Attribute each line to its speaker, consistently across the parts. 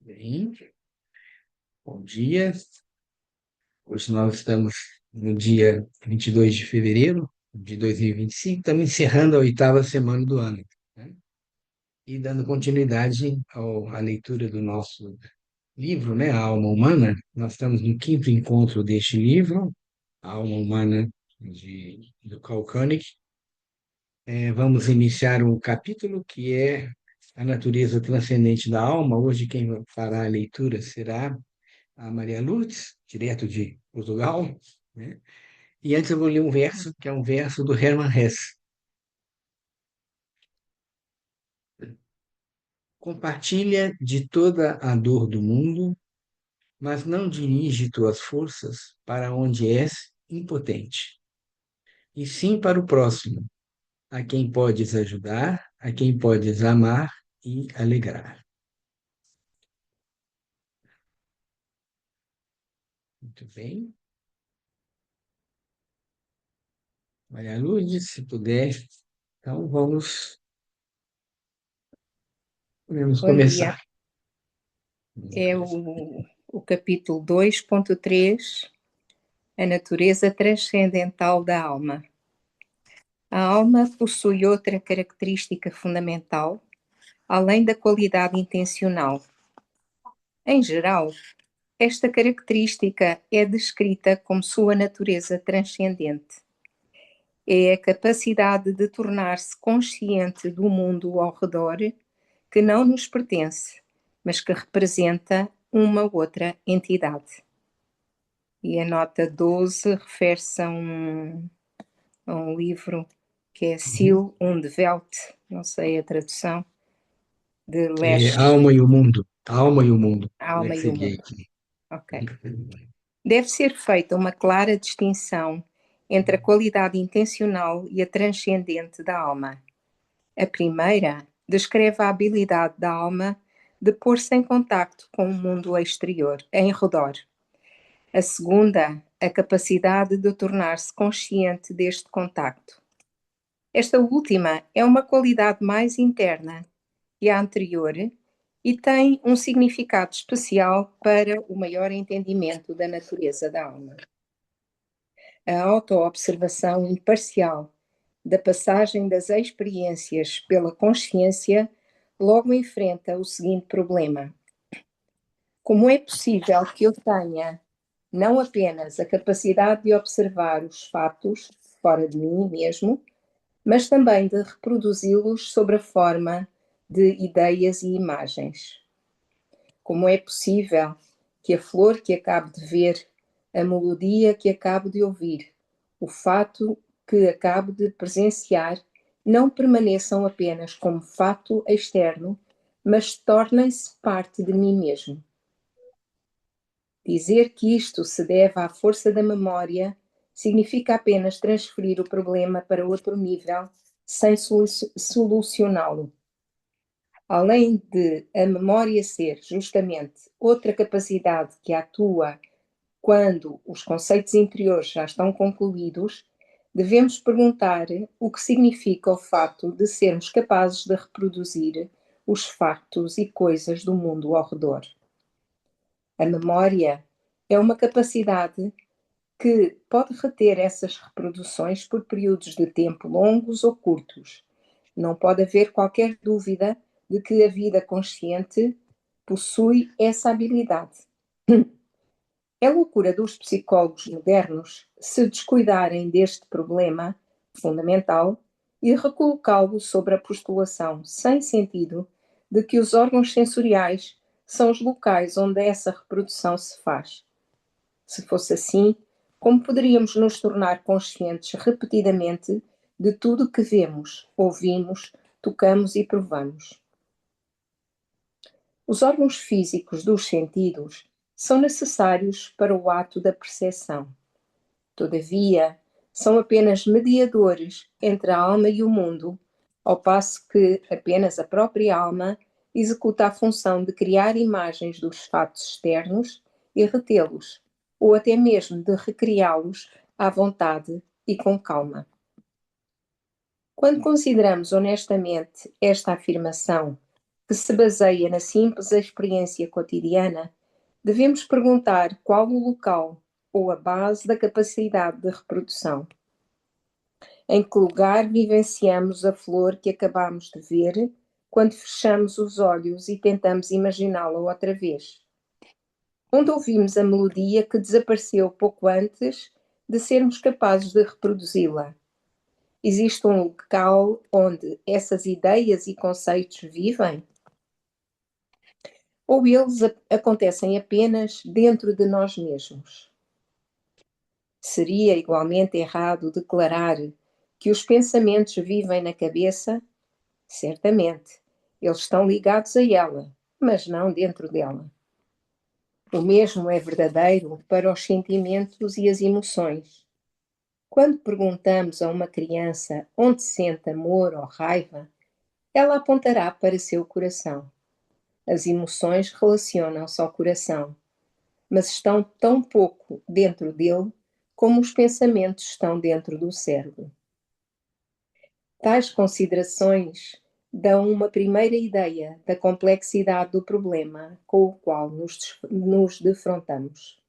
Speaker 1: Bem, bom dia. Hoje nós estamos no dia 22 de fevereiro de 2025, estamos encerrando a oitava semana do ano, né? E dando continuidade à leitura do nosso livro, né, A Alma Humana. Nós estamos no quinto encontro deste livro, A Alma Humana, do Carl Koenig. Vamos iniciar um capítulo que é a natureza transcendente da alma. Hoje quem fará a leitura será a Maria Lourdes, direto de Portugal, né? E antes eu vou ler um verso, que é um verso do Hermann Hesse. Compartilha de toda a dor do mundo, mas não dirige tuas forças para onde és impotente, e sim para o próximo, a quem podes ajudar, a quem podes amar e alegrar. Muito bem. Maria Lourdes, se puder, então podemos
Speaker 2: Bom dia.
Speaker 1: começar.
Speaker 2: É o capítulo 2.3, a natureza transcendental da alma. A alma possui outra característica fundamental, além da qualidade intencional. Em geral, esta característica é descrita como sua natureza transcendente. É a capacidade de tornar-se consciente do mundo ao redor que não nos pertence, mas que representa uma outra entidade. E a nota 12 refere-se a um livro que é Ziel und Welt, não sei a tradução, de
Speaker 1: É,
Speaker 2: Lesch,
Speaker 1: Alma e o Mundo. Alma e o Mundo.
Speaker 2: A
Speaker 1: Como é
Speaker 2: Alma
Speaker 1: que
Speaker 2: e o
Speaker 1: seria
Speaker 2: Mundo.
Speaker 1: aqui?
Speaker 2: Ok. Deve ser feita uma clara distinção entre a qualidade intencional e a transcendente da alma. A primeira descreve a habilidade da alma de pôr-se em contacto com o mundo exterior, em redor. A segunda, a capacidade de tornar-se consciente deste contacto. Esta última é uma qualidade mais interna que a anterior e tem um significado especial para o maior entendimento da natureza da alma. A autoobservação imparcial da passagem das experiências pela consciência logo enfrenta o seguinte problema: como é possível que eu tenha não apenas a capacidade de observar os fatos fora de mim mesmo, mas também de reproduzi-los sob a forma de ideias e imagens? Como é possível que a flor que acabo de ver, a melodia que acabo de ouvir, o fato que acabo de presenciar não permaneçam apenas como fato externo, mas tornem-se parte de mim mesmo? Dizer que isto se deve à força da memória significa apenas transferir o problema para outro nível sem solucioná-lo. Além de a memória ser justamente outra capacidade que atua quando os conceitos interiores já estão concluídos, devemos perguntar o que significa o fato de sermos capazes de reproduzir os factos e coisas do mundo ao redor. A memória é uma capacidade que pode reter essas reproduções por períodos de tempo longos ou curtos. Não pode haver qualquer dúvida de que a vida consciente possui essa habilidade. É loucura dos psicólogos modernos se descuidarem deste problema fundamental e recolocá-lo sobre a postulação sem sentido de que os órgãos sensoriais são os locais onde essa reprodução se faz. Se fosse assim, como poderíamos nos tornar conscientes repetidamente de tudo que vemos, ouvimos, tocamos e provamos? Os órgãos físicos dos sentidos são necessários para o ato da percepção. Todavia, são apenas mediadores entre a alma e o mundo, ao passo que apenas a própria alma executa a função de criar imagens dos fatos externos e retê-los, ou até mesmo de recriá-los à vontade e com calma. Quando consideramos honestamente esta afirmação, que se baseia na simples experiência cotidiana, devemos perguntar qual o local ou a base da capacidade de reprodução. Em que lugar vivenciamos a flor que acabamos de ver quando fechamos os olhos e tentamos imaginá-la outra vez? Onde ouvimos a melodia que desapareceu pouco antes de sermos capazes de reproduzi-la? Existe um local onde essas ideias e conceitos vivem? Ou eles acontecem apenas dentro de nós mesmos? Seria igualmente errado declarar que os pensamentos vivem na cabeça? Certamente, eles estão ligados a ela, mas não dentro dela. O mesmo é verdadeiro para os sentimentos e as emoções. Quando perguntamos a uma criança onde sente amor ou raiva, ela apontará para seu coração. As emoções relacionam-se ao coração, mas estão tão pouco dentro dele como os pensamentos estão dentro do cérebro. Tais considerações dão uma primeira ideia da complexidade do problema com o qual nos defrontamos.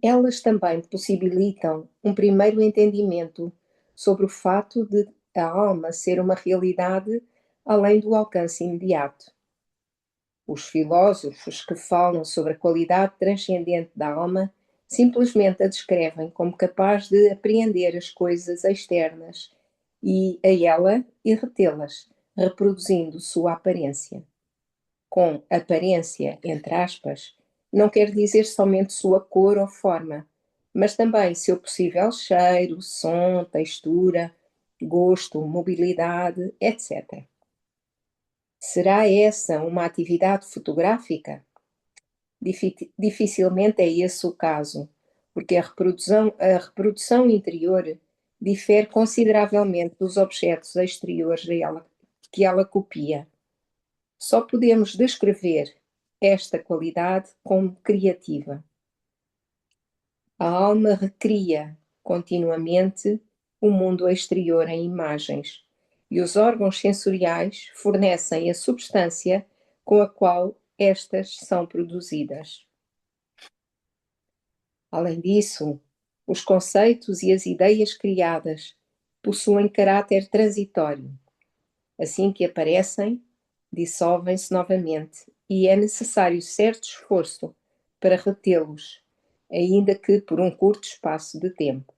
Speaker 2: Elas também possibilitam um primeiro entendimento sobre o fato de a alma ser uma realidade além do alcance imediato. Os filósofos que falam sobre a qualidade transcendente da alma simplesmente a descrevem como capaz de apreender as coisas externas e a ela e retê-las, reproduzindo sua aparência. Com aparência, entre aspas, não quer dizer somente sua cor ou forma, mas também seu possível cheiro, som, textura, gosto, mobilidade, etc. Será essa uma atividade fotográfica? Dificilmente é esse o caso, porque a reprodução interior difere consideravelmente dos objetos exteriores que ela copia. Só podemos descrever esta qualidade como criativa. A alma recria continuamente o mundo exterior em imagens, e os órgãos sensoriais fornecem a substância com a qual estas são produzidas. Além disso, os conceitos e as ideias criadas possuem caráter transitório. Assim que aparecem, dissolvem-se novamente e é necessário certo esforço para retê-los, ainda que por um curto espaço de tempo.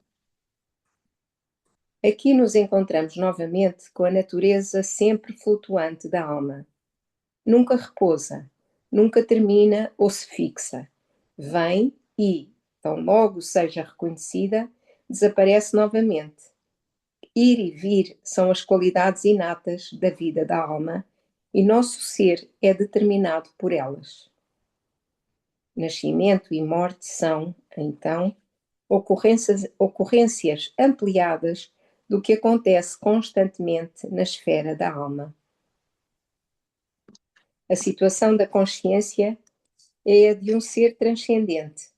Speaker 2: Aqui nos encontramos novamente com a natureza sempre flutuante da alma. Nunca repousa, nunca termina ou se fixa. Vem e, tão logo seja reconhecida, desaparece novamente. Ir e vir são as qualidades inatas da vida da alma e nosso ser é determinado por elas. Nascimento e morte são, então, ocorrências ampliadas do que acontece constantemente na esfera da alma. A situação da consciência é a de um ser transcendente.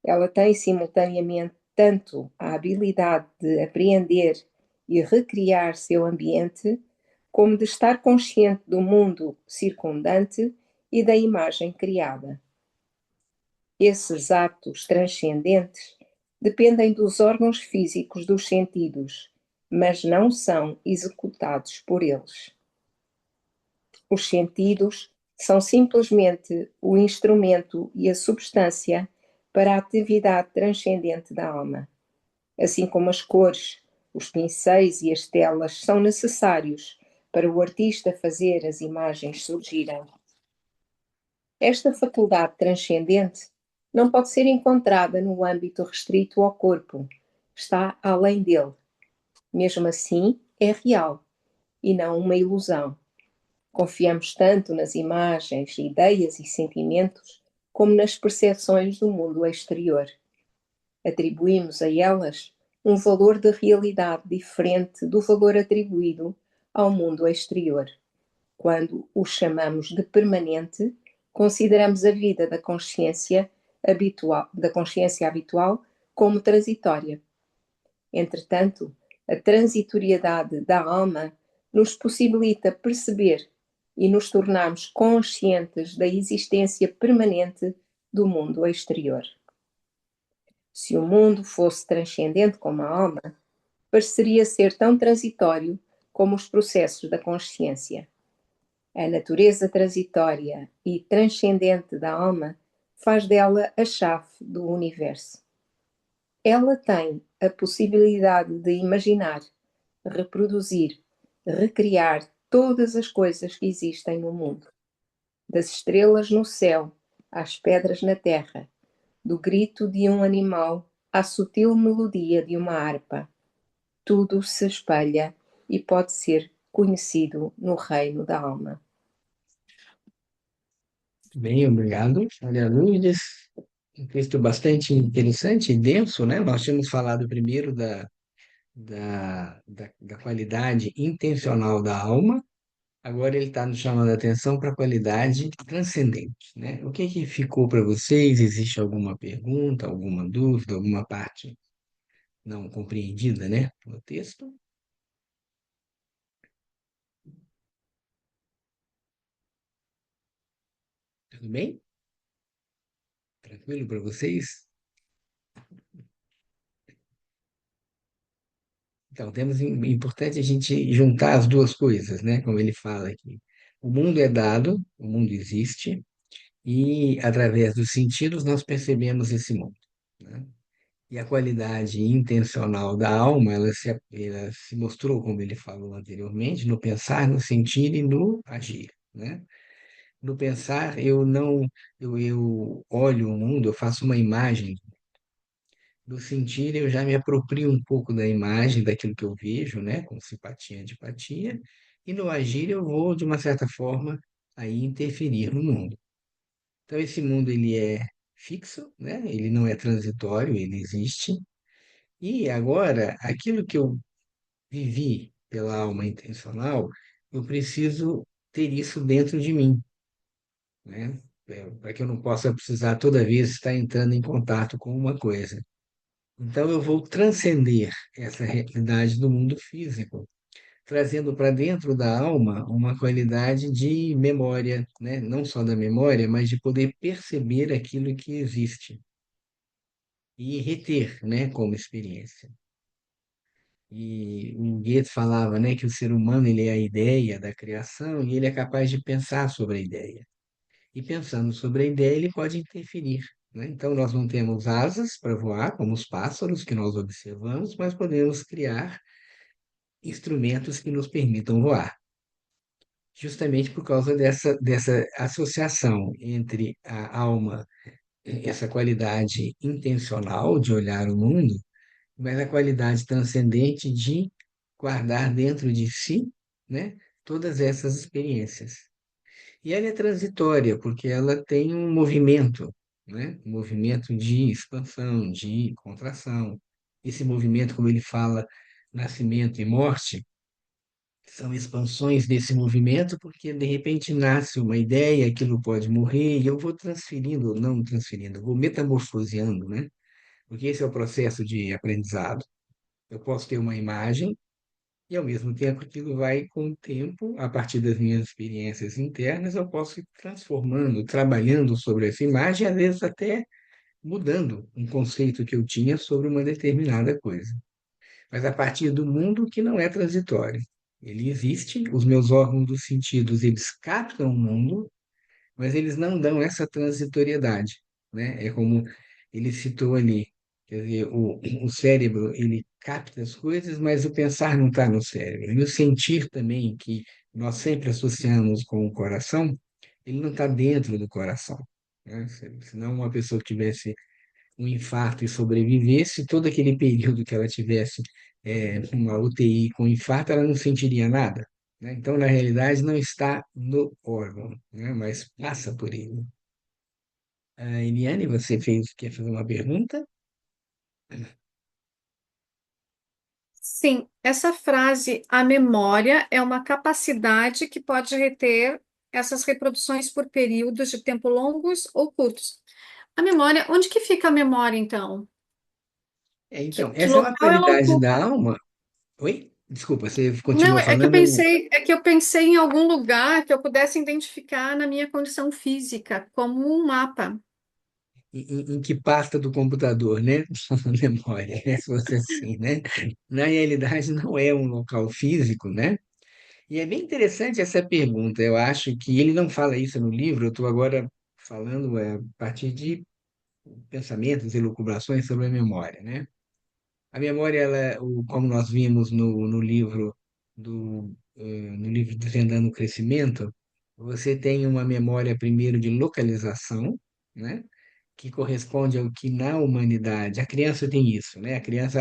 Speaker 2: Ela tem simultaneamente tanto a habilidade de apreender e recriar seu ambiente, como de estar consciente do mundo circundante e da imagem criada. Esses atos transcendentes dependem dos órgãos físicos dos sentidos, mas não são executados por eles. Os sentidos são simplesmente o instrumento e a substância para a atividade transcendente da alma. Assim como as cores, os pincéis e as telas são necessários para o artista fazer as imagens surgirem. Esta faculdade transcendente não pode ser encontrada no âmbito restrito ao corpo, está além dele. Mesmo assim, é real e não uma ilusão. Confiamos tanto nas imagens, ideias e sentimentos como nas percepções do mundo exterior. Atribuímos a elas um valor de realidade diferente do valor atribuído ao mundo exterior. Quando o chamamos de permanente, consideramos a vida da consciência habitual como transitória. Entretanto, a transitoriedade da alma nos possibilita perceber e nos tornarmos conscientes da existência permanente do mundo exterior. Se o mundo fosse transcendente como a alma, pareceria ser tão transitório como os processos da consciência. A natureza transitória e transcendente da alma faz dela a chave do universo. Ela tem a possibilidade de imaginar, reproduzir, recriar todas as coisas que existem no mundo, das estrelas no céu às pedras na terra, do grito de um animal à sutil melodia de uma harpa. Tudo se espelha e pode ser conhecido no reino da alma.
Speaker 1: Bem, obrigado. Olha, Lourdes, um texto bastante interessante e denso, né? Nós tínhamos falado primeiro da qualidade intencional da alma, agora ele está nos chamando a atenção para a qualidade transcendente, né? O que que ficou para vocês? Existe alguma pergunta, alguma dúvida, alguma parte não compreendida, né, no texto? Tudo bem? Tranquilo para vocês? Então, importante a gente juntar as duas coisas, né? Como ele fala aqui. O mundo é dado, o mundo existe, e através dos sentidos nós percebemos esse mundo, né? E a qualidade intencional da alma, ela se mostrou, como ele falou anteriormente, no pensar, no sentir e no agir, né? No pensar, eu olho o mundo, eu faço uma imagem. No sentir, eu já me aproprio um pouco da imagem, daquilo que eu vejo, né? Com simpatia e antipatia. E no agir, eu vou, de uma certa forma, aí interferir no mundo. Então, esse mundo, ele é fixo, né? Ele não é transitório, ele existe. E agora, aquilo que eu vivi pela alma intencional, eu preciso ter isso dentro de mim, né? Para que eu não possa precisar toda vez estar entrando em contato com uma coisa. Então eu vou transcender essa realidade do mundo físico, trazendo para dentro da alma uma qualidade de memória, né? Não só da memória, mas de poder perceber aquilo que existe e reter, né, como experiência. E o Goethe falava, né, que o ser humano ele é a ideia da criação e ele é capaz de pensar sobre a ideia. E pensando sobre a ideia, ele pode interferir, né? Então, nós não temos asas para voar, como os pássaros que nós observamos, mas podemos criar instrumentos que nos permitam voar. Justamente por causa dessa associação entre a alma, essa qualidade intencional de olhar o mundo, mas a qualidade transcendente de guardar dentro de si, né, todas essas experiências. E ela é transitória, porque ela tem um movimento, né? Um movimento de expansão, de contração. Esse movimento, como ele fala, nascimento e morte, são expansões desse movimento, porque de repente nasce uma ideia, aquilo pode morrer, e eu vou transferindo, não transferindo, eu vou metamorfoseando, né? Porque esse é o processo de aprendizado. Eu posso ter uma imagem, e, ao mesmo tempo, aquilo vai, com o tempo, a partir das minhas experiências internas, eu posso ir transformando, trabalhando sobre essa imagem, às vezes até mudando um conceito que eu tinha sobre uma determinada coisa. Mas a partir do mundo que não é transitório. Ele existe, os meus órgãos dos sentidos, eles captam o mundo, mas eles não dão essa transitoriedade, né? É como ele citou ali, quer dizer, o cérebro, ele capta as coisas, mas o pensar não está no cérebro. E o sentir também, que nós sempre associamos com o coração, ele não está dentro do coração, né? Senão uma pessoa que tivesse um infarto e sobrevivesse, todo aquele período que ela tivesse uma UTI com infarto, ela não sentiria nada, né? Então, na realidade, não está no órgão, né? Mas passa por ele. Eliane, quer fazer uma pergunta?
Speaker 3: Sim, essa frase, a memória é uma capacidade que pode reter essas reproduções por períodos de tempo longos ou curtos. A memória, onde que fica a memória, então?
Speaker 1: Então,
Speaker 3: Que
Speaker 1: essa é uma
Speaker 3: local ela
Speaker 1: qualidade
Speaker 3: ocupa?
Speaker 1: da alma. Oi? Desculpa, você
Speaker 3: Não,
Speaker 1: continua falando,
Speaker 3: é que eu pensei em algum lugar que eu pudesse identificar na minha condição física, como um mapa.
Speaker 1: em que pasta do computador, né? Memória, né? Se fosse assim, né? Na realidade, não é um local físico, né? E é bem interessante essa pergunta. Eu acho que ele não fala isso no livro, eu estou agora falando a partir de pensamentos e elucubrações sobre a memória, né? A memória, como nós vimos no livro no livro Desvendando o Crescimento, você tem uma memória primeiro de localização, né? Que corresponde ao que na humanidade, a criança tem isso, né? A criança,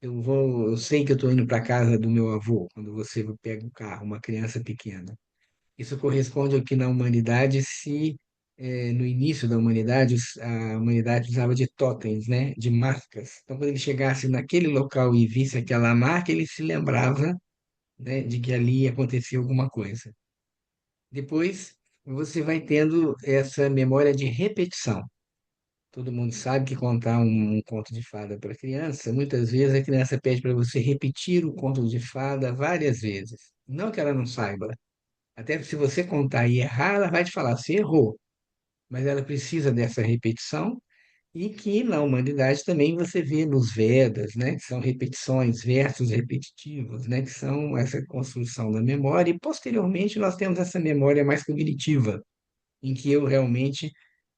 Speaker 1: eu sei que eu estou indo para casa do meu avô, quando você pega o carro, uma criança pequena. Isso corresponde ao que na humanidade no início da humanidade, a humanidade usava de totens, né? De marcas. Então, quando ele chegasse naquele local e visse aquela marca, ele se lembrava, né, de que ali acontecia alguma coisa. Depois, você vai tendo essa memória de repetição. Todo mundo sabe que contar um conto de fada para criança, muitas vezes a criança pede para você repetir o conto de fada várias vezes. Não que ela não saiba. Até se você contar e errar, ela vai te falar, você errou. Mas ela precisa dessa repetição e que na humanidade também você vê nos Vedas, né, que são repetições, versos repetitivos, né, que são essa construção da memória, e posteriormente nós temos essa memória mais cognitiva, em que eu realmente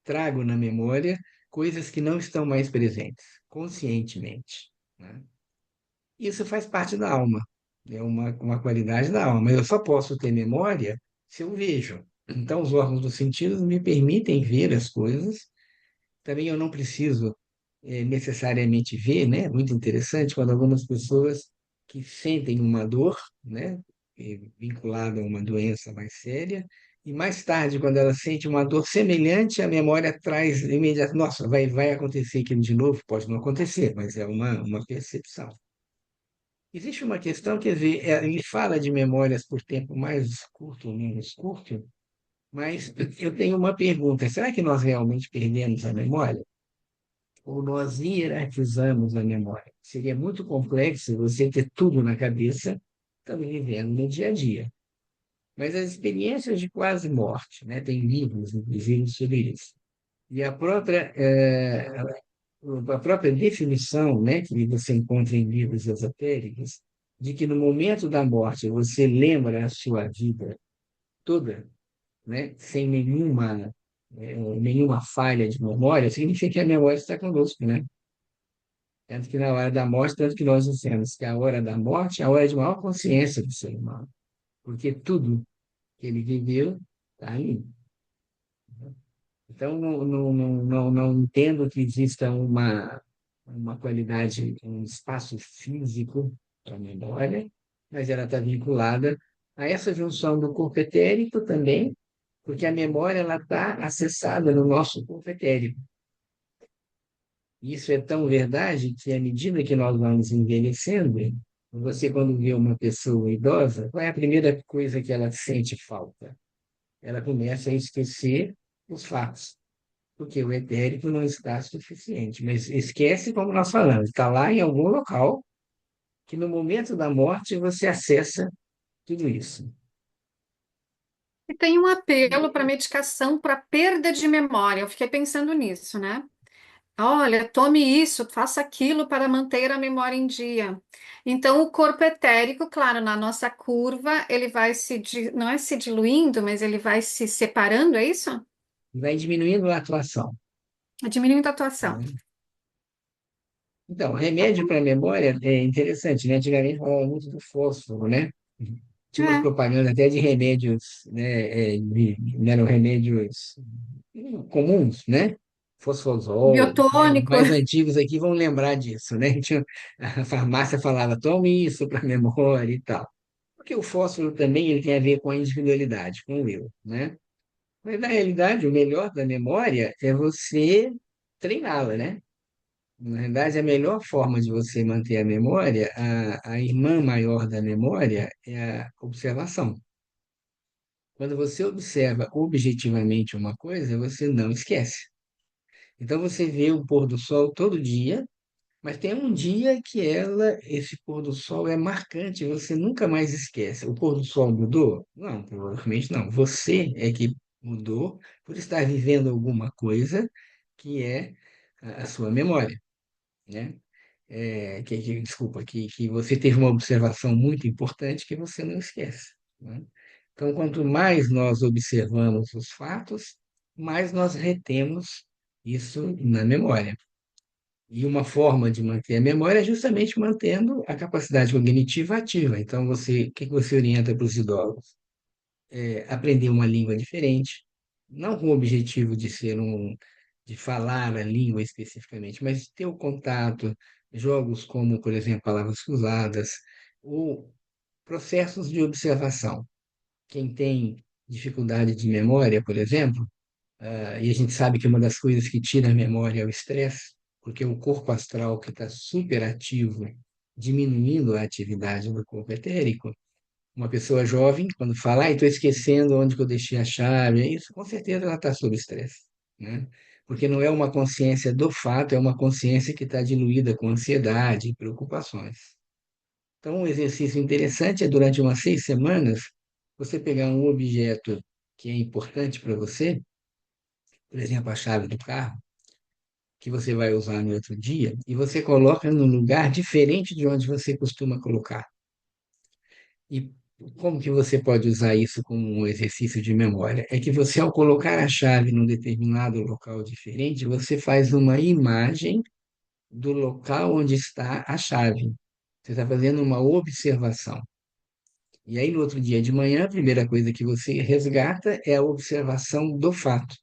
Speaker 1: trago na memória coisas que não estão mais presentes, conscientemente, né? Isso faz parte da alma, é uma qualidade da alma. Eu só posso ter memória se eu vejo. Então, os órgãos dos sentidos me permitem ver as coisas. Também eu não preciso necessariamente ver, né? Muito interessante quando algumas pessoas que sentem uma dor, né? Vinculada a uma doença mais séria, e mais tarde, quando ela sente uma dor semelhante, a memória traz imediatamente, nossa, vai acontecer aquilo de novo? Pode não acontecer, mas é uma percepção. Existe uma questão, quer dizer, ele fala de memórias por tempo mais curto ou menos curto, mas eu tenho uma pergunta: será que nós realmente perdemos a memória? Ou nós hierarquizamos a memória? Seria muito complexo você ter tudo na cabeça, também vivendo no dia a dia. Mas as experiências de quase morte, né? Tem livros, inclusive, sobre isso. E a própria definição, né, que você encontra em livros esotéricos, de que no momento da morte você lembra a sua vida toda, né, sem nenhuma falha de memória, significa que a memória está conosco, né? Tanto que na hora da morte, tanto que nós dizemos que a hora da morte é a hora de maior consciência do ser humano, porque tudo que ele viveu está ali. Então, não entendo que exista uma qualidade, um espaço físico para a memória, mas ela está vinculada a essa junção do corpo etérico também, porque a memória ela está acessada no nosso corpo etérico. Isso é tão verdade que, à medida que nós vamos envelhecendo, você, quando vê uma pessoa idosa, qual é a primeira coisa que ela sente falta? Ela começa a esquecer os fatos, porque o etérico não está suficiente. Mas esquece, como nós falamos, está lá em algum local que no momento da morte você acessa tudo isso.
Speaker 3: E tem um apelo para medicação para perda de memória. Eu fiquei pensando nisso, né? Olha, tome isso, faça aquilo para manter a memória em dia. Então, o corpo etérico, claro, na nossa curva, ele vai não é se diluindo, mas ele vai se separando, é isso?
Speaker 1: Vai diminuindo a atuação,
Speaker 3: Diminuindo a atuação.
Speaker 1: né? Então, remédio para memória é interessante, né? Antigamente falava muito do fósforo, né? Tinha uma
Speaker 3: É,
Speaker 1: propaganda até de remédios, né? Não eram remédios comuns, né? Fosfosol, né? Os
Speaker 3: biotônico.
Speaker 1: mais antigos aqui vão lembrar disso, né? A farmácia falava, tome isso para memória e tal. Porque o fósforo também ele tem a ver com a individualidade, com o eu, né? Mas, na realidade, o melhor da memória é você treiná-la, né? Na verdade, a melhor forma de você manter a memória, a irmã maior da memória, é a observação. Quando você observa objetivamente uma coisa, você não esquece. Então, você vê o pôr do sol todo dia, Mas tem um dia que esse pôr do sol é marcante, você nunca mais esquece. O pôr do sol mudou? Não, provavelmente não. Você é que mudou por estar vivendo alguma coisa que é a sua memória, né? Desculpa, que você teve uma observação muito importante que você não esquece, né? Então, quanto mais nós observamos os fatos, mais nós retemos isso na memória. E uma forma de manter a memória é justamente mantendo a capacidade cognitiva ativa. Então, o que que você orienta para os idosos? Aprender uma língua diferente, não com o objetivo de falar a língua especificamente, mas de ter o contato, jogos como, por exemplo, palavras cruzadas, ou processos de observação. Quem tem dificuldade de memória, por exemplo, e a gente sabe que uma das coisas que tira a memória é o estresse, porque o corpo astral que está super ativo, diminuindo a atividade do corpo etérico, uma pessoa jovem, quando fala, estou esquecendo onde que eu deixei a chave, é isso, com certeza ela está sob estresse, né? Porque não é uma consciência do fato, é uma consciência que está diluída com ansiedade e preocupações. Então, um exercício interessante é, durante umas 6 semanas, você pegar um objeto que é importante para você, por exemplo, a chave do carro, que você vai usar no outro dia, e você coloca num lugar diferente de onde você costuma colocar. E como que você pode usar isso como um exercício de memória? É que você, ao colocar a chave num determinado local diferente, você faz uma imagem do local onde está a chave. Você está fazendo uma observação. E aí, no outro dia de manhã, a primeira coisa que você resgata é a observação do fato,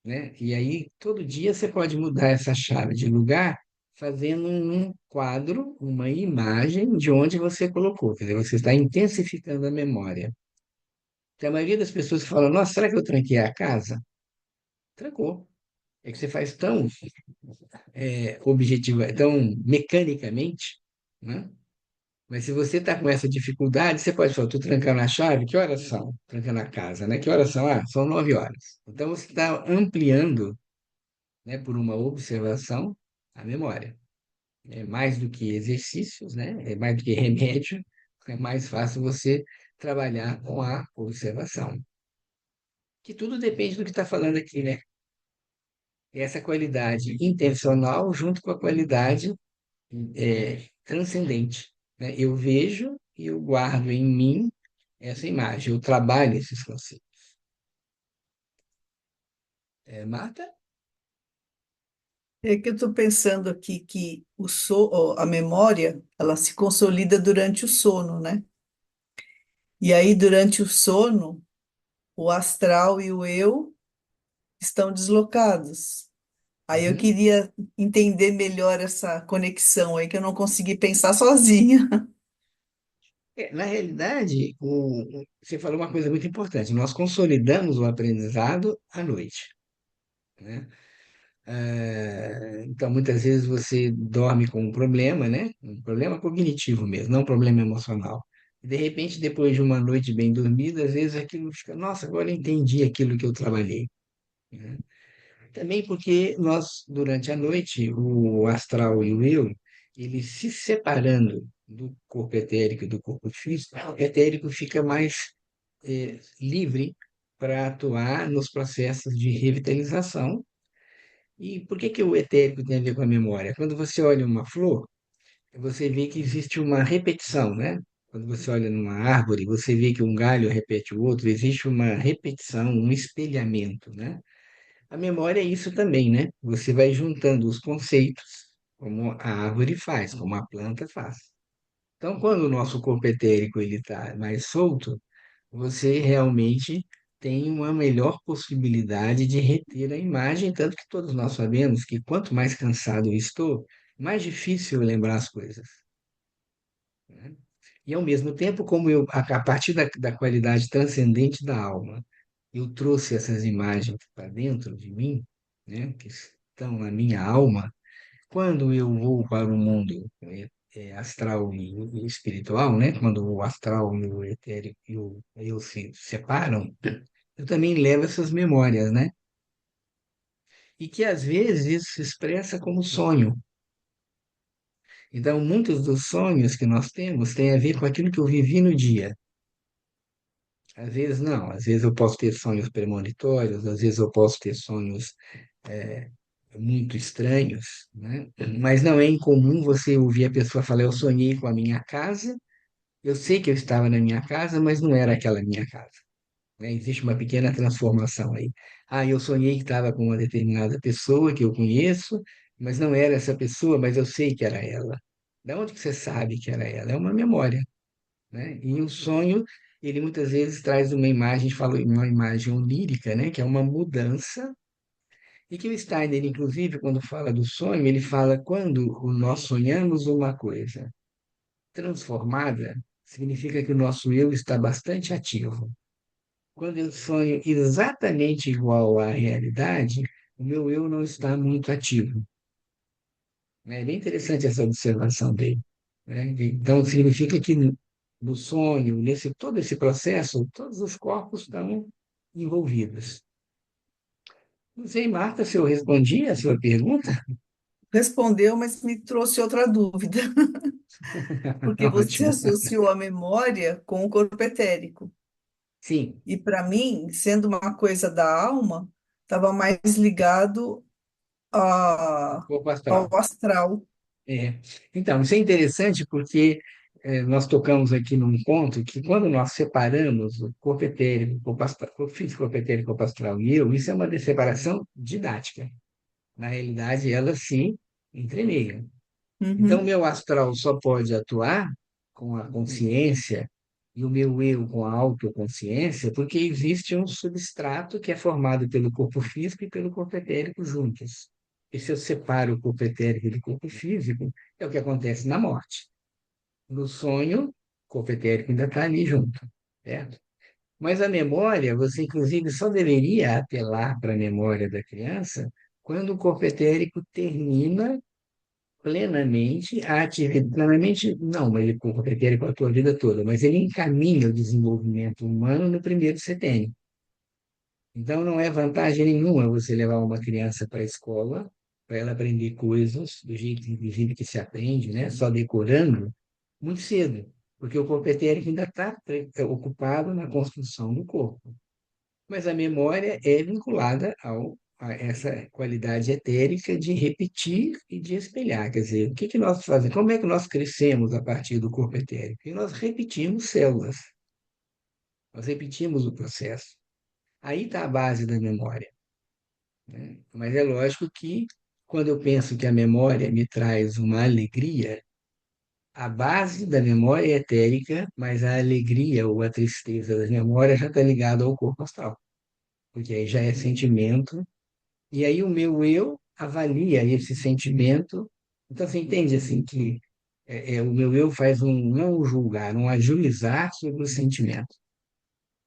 Speaker 1: né? E aí, todo dia você pode mudar essa chave de lugar fazendo um quadro, uma imagem de onde você colocou. Quer dizer, você está intensificando a memória. Tem a maioria das pessoas que falam, nossa, será que eu tranquei a casa? Trancou. É que você faz tão objetiva, tão mecanicamente, né? Mas se você está com essa dificuldade, você pode falar, estou trancando a chave, que horas são? Trancando a casa, né? Que horas são? Ah, são 9 horas. Então você está ampliando, né, por uma observação, a memória. É mais do que exercícios, né? É mais do que remédio, é mais fácil você trabalhar com a observação. Que tudo depende do que está falando aqui, né? Essa qualidade intencional junto com a qualidade transcendente, né? Eu vejo e eu guardo em mim essa imagem, eu trabalho esses conceitos. Marta?
Speaker 4: É que eu estou pensando aqui que a memória, ela se consolida durante o sono, né? E aí, durante o sono, o astral e o eu estão deslocados. Aí eu
Speaker 1: Uhum.
Speaker 4: queria entender melhor essa conexão aí, que eu não consegui pensar sozinha.
Speaker 1: Na realidade, você falou uma coisa muito importante. Nós consolidamos o aprendizado à noite, né? Então, muitas vezes você dorme com um problema, né? Um problema cognitivo mesmo, não um problema emocional. E, de repente, depois de uma noite bem dormida, às vezes aquilo fica, nossa, agora eu entendi aquilo que eu trabalhei, né? Também porque nós, durante a noite, o astral e o eu, eles se separando do corpo etérico e do corpo físico, o etérico fica mais livre para atuar nos processos de revitalização. E por que que o etérico tem a ver com a memória? Quando você olha uma flor, você vê que existe uma repetição, né? Quando você olha numa árvore, você vê que um galho repete o outro, existe uma repetição, um espelhamento, né? A memória é isso também, né? Você vai juntando os conceitos, como a árvore faz, como a planta faz. Então, quando o nosso corpo etérico ele está mais solto, você realmente tem uma melhor possibilidade de reter a imagem, tanto que todos nós sabemos que quanto mais cansado eu estou, mais difícil eu lembrar as coisas, né? E ao mesmo tempo, como a partir da qualidade transcendente da alma, eu trouxe essas imagens para dentro de mim, né, que estão na minha alma, quando eu vou para o mundo astral e espiritual, né, quando o astral e o etérico e o eu se separam, eu também levo essas memórias, né? E que às vezes isso se expressa como sonho. Então, muitos dos sonhos que nós temos têm a ver com aquilo que eu vivi no dia. Às vezes não, às vezes eu posso ter sonhos premonitórios, às vezes eu posso ter sonhos é, muito estranhos, né? Mas não é incomum você ouvir a pessoa falar: eu sonhei com a minha casa, eu sei que eu estava na minha casa, mas não era aquela minha casa, né? Existe uma pequena transformação aí. Ah, eu sonhei que estava com uma determinada pessoa que eu conheço, mas não era essa pessoa, mas eu sei que era ela. Da onde que você sabe que era ela? É uma memória, né? E o sonho, ele muitas vezes traz uma imagem, fala uma imagem onírica, né? Que é uma mudança, e que o Steiner, inclusive, quando fala do sonho, ele fala quando nós sonhamos uma coisa transformada, significa que o nosso eu está bastante ativo. Quando eu sonho exatamente igual à realidade, o meu eu não está muito ativo. É bem interessante essa observação dele, né? Então, significa que no sonho, nesse todo esse processo, todos os corpos estão envolvidos. Não sei, Marta, se eu respondi a sua pergunta.
Speaker 4: Respondeu, mas me trouxe outra dúvida, porque você
Speaker 1: Ótimo.
Speaker 4: associou a memória com o corpo etérico.
Speaker 1: Sim,
Speaker 4: E para mim, sendo uma coisa da alma, estava mais ligado
Speaker 1: corpo
Speaker 4: ao
Speaker 1: astral.
Speaker 4: astral.
Speaker 1: É. Então, isso é interessante porque nós tocamos aqui num ponto que quando nós separamos o corpo etérico, corpo astral, corpo físico, corpo etérico, corpo astral e eu, isso é uma separação didática. Na realidade, elas se entremeiam. Então, o
Speaker 4: Uhum,
Speaker 1: meu astral só pode atuar com a consciência e o meu eu com a autoconsciência, porque existe um substrato que é formado pelo corpo físico e pelo corpo etérico juntos. E se eu separo o corpo etérico do corpo físico, é o que acontece na morte. No sonho, o corpo etérico ainda está ali junto, certo? Mas a memória, você inclusive só deveria apelar para a memória da criança quando o corpo etérico termina plenamente a atividade, plenamente não, mas ele competir com a tua vida toda, mas ele encaminha o desenvolvimento humano no primeiro setênio. Então não é vantagem nenhuma você levar uma criança para a escola, para ela aprender coisas do jeito, inclusive, que se aprende, né? Só decorando, muito cedo, porque o corpo etérico ainda está ocupado na construção do corpo. Mas a memória é vinculada a essa qualidade etérica de repetir e de espelhar. Quer dizer, o que que nós fazemos? Como é que nós crescemos a partir do corpo etérico? E nós repetimos células, nós repetimos o processo. Aí está a base da memória, né? Mas é lógico que, quando eu penso que a memória me traz uma alegria, a base da memória é etérica, mas a alegria ou a tristeza da memória já está ligada ao corpo astral, porque aí já é sentimento. E aí o meu eu avalia esse sentimento. Então, você entende assim que o meu eu faz não um julgar, um ajuizar sobre o sentimento.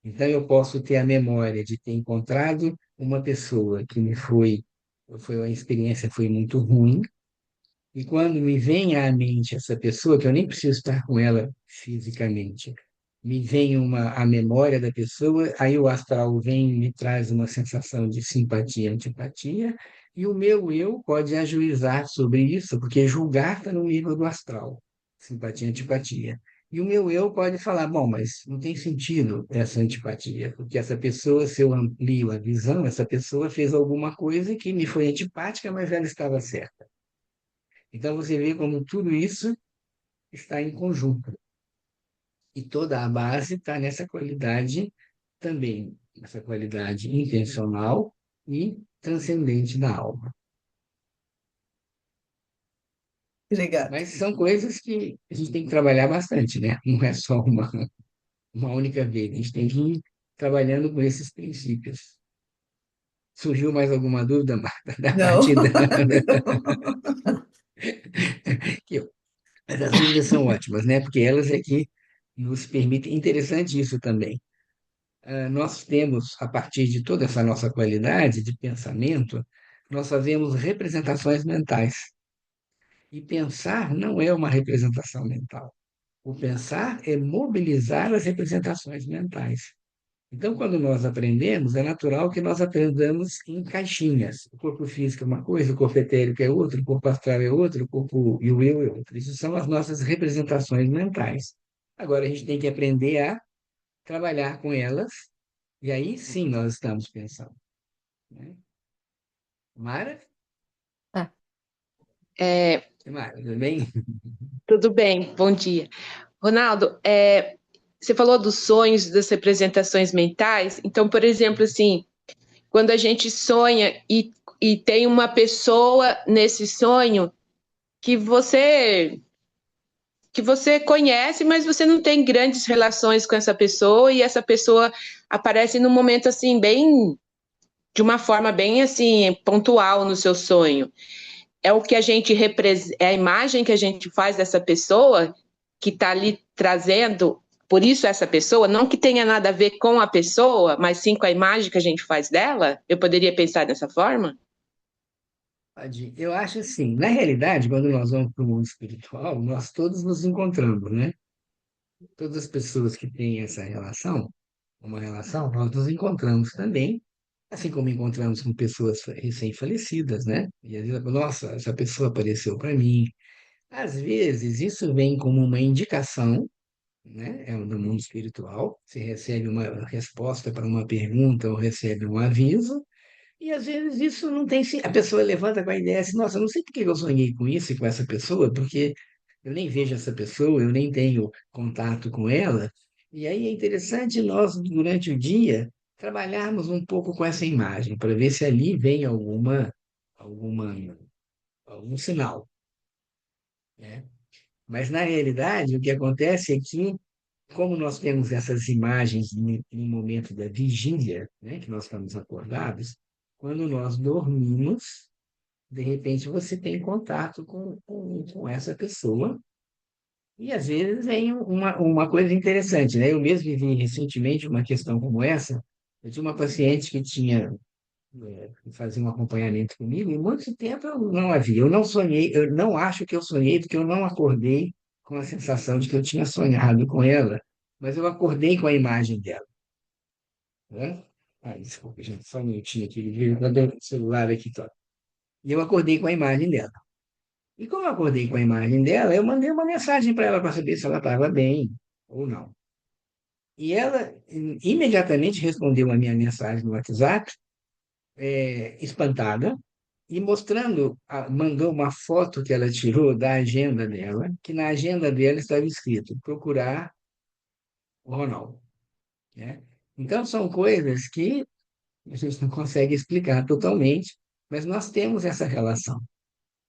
Speaker 1: Então, eu posso ter a memória de ter encontrado uma pessoa que foi uma experiência foi muito ruim, e quando me vem à mente essa pessoa, que eu nem preciso estar com ela fisicamente, me vem a memória da pessoa, aí o astral vem e me traz uma sensação de simpatia, antipatia, e o meu eu pode ajuizar sobre isso, porque julgar está no nível do astral, simpatia, antipatia. E o meu eu pode falar: bom, mas não tem sentido essa antipatia, porque essa pessoa, se eu amplio a visão, essa pessoa fez alguma coisa que me foi antipática, mas ela estava certa. Então você vê como tudo isso está em conjunto. E toda a base está nessa qualidade também, essa qualidade intencional e transcendente da alma.
Speaker 4: obrigada.
Speaker 1: Mas são coisas que a gente tem que trabalhar bastante, né? Não é só uma única vez. A gente tem que ir trabalhando com esses princípios. Surgiu mais alguma dúvida, Marta, da
Speaker 4: Não.
Speaker 1: parte que mas as dúvidas são ótimas, né? Porque elas é que nos permitem. Interessante isso também. Nós temos, a partir de toda essa nossa qualidade de pensamento, nós fazemos representações mentais. E pensar não é uma representação mental. O pensar é mobilizar as representações mentais. Então, quando nós aprendemos, é natural que nós aprendamos em caixinhas. O corpo físico é uma coisa, o corpo etérico é outro, o corpo astral é outro, o corpo e o eu é outro. Isso são as nossas representações mentais. Agora, a gente tem que aprender a trabalhar com elas, e aí sim nós estamos pensando, né? Mara?
Speaker 5: Ah, é,
Speaker 1: Mara, tudo bem?
Speaker 5: tudo bem, bom dia. Ronaldo, você falou dos sonhos, das representações mentais. Então, por exemplo, assim, quando a gente sonha e tem uma pessoa nesse sonho que você conhece, mas você não tem grandes relações com essa pessoa e essa pessoa aparece num momento assim bem de uma forma bem assim pontual no seu sonho. É o que a gente é a imagem que a gente faz dessa pessoa que está ali trazendo, por isso essa pessoa, não que tenha nada a ver com a pessoa, mas sim com a imagem que a gente faz dela. Eu poderia pensar dessa forma?
Speaker 1: Eu acho assim, na realidade, quando nós vamos para o mundo espiritual, nós todos nos encontramos, né? Todas as pessoas que têm essa relação, uma relação, nós nos encontramos também, assim como encontramos com pessoas recém-falecidas, né? E às vezes, nossa, essa pessoa apareceu para mim. Às vezes, isso vem como uma indicação, né? É do mundo espiritual. Você recebe uma resposta para uma pergunta ou recebe um aviso, e às vezes isso não tem. A pessoa levanta com a ideia assim: nossa, eu não sei por que eu sonhei com isso e com essa pessoa, porque eu nem vejo essa pessoa, eu nem tenho contato com ela. E aí é interessante nós, durante o dia, trabalharmos um pouco com essa imagem, para ver se ali vem alguma, algum sinal, né? Mas, na realidade, o que acontece é que, como nós temos essas imagens no momento da vigília, né, que nós estamos acordados, quando nós dormimos, de repente você tem contato com essa pessoa. E às vezes vem uma coisa interessante, né? Eu mesmo vivi recentemente uma questão como essa. Eu tinha uma paciente que tinha que fazia um acompanhamento comigo, e muito tempo eu não a vi. Eu não sonhei, eu não acho que eu sonhei, porque eu não acordei com a sensação de que eu tinha sonhado com ela, mas eu acordei com a imagem dela, né? Ah, desculpa, gente, só um minutinho aqui, ele veio o celular aqui, tá? E eu acordei com a imagem dela. E como eu acordei com a imagem dela, eu mandei uma mensagem para ela para saber se ela estava bem ou não. E ela imediatamente respondeu a minha mensagem no WhatsApp, espantada, e mostrando, mandou uma foto que ela tirou da agenda dela, que na agenda dela estava escrito procurar o Ronaldo, né? Então, são coisas que a gente não consegue explicar totalmente, mas nós temos essa relação,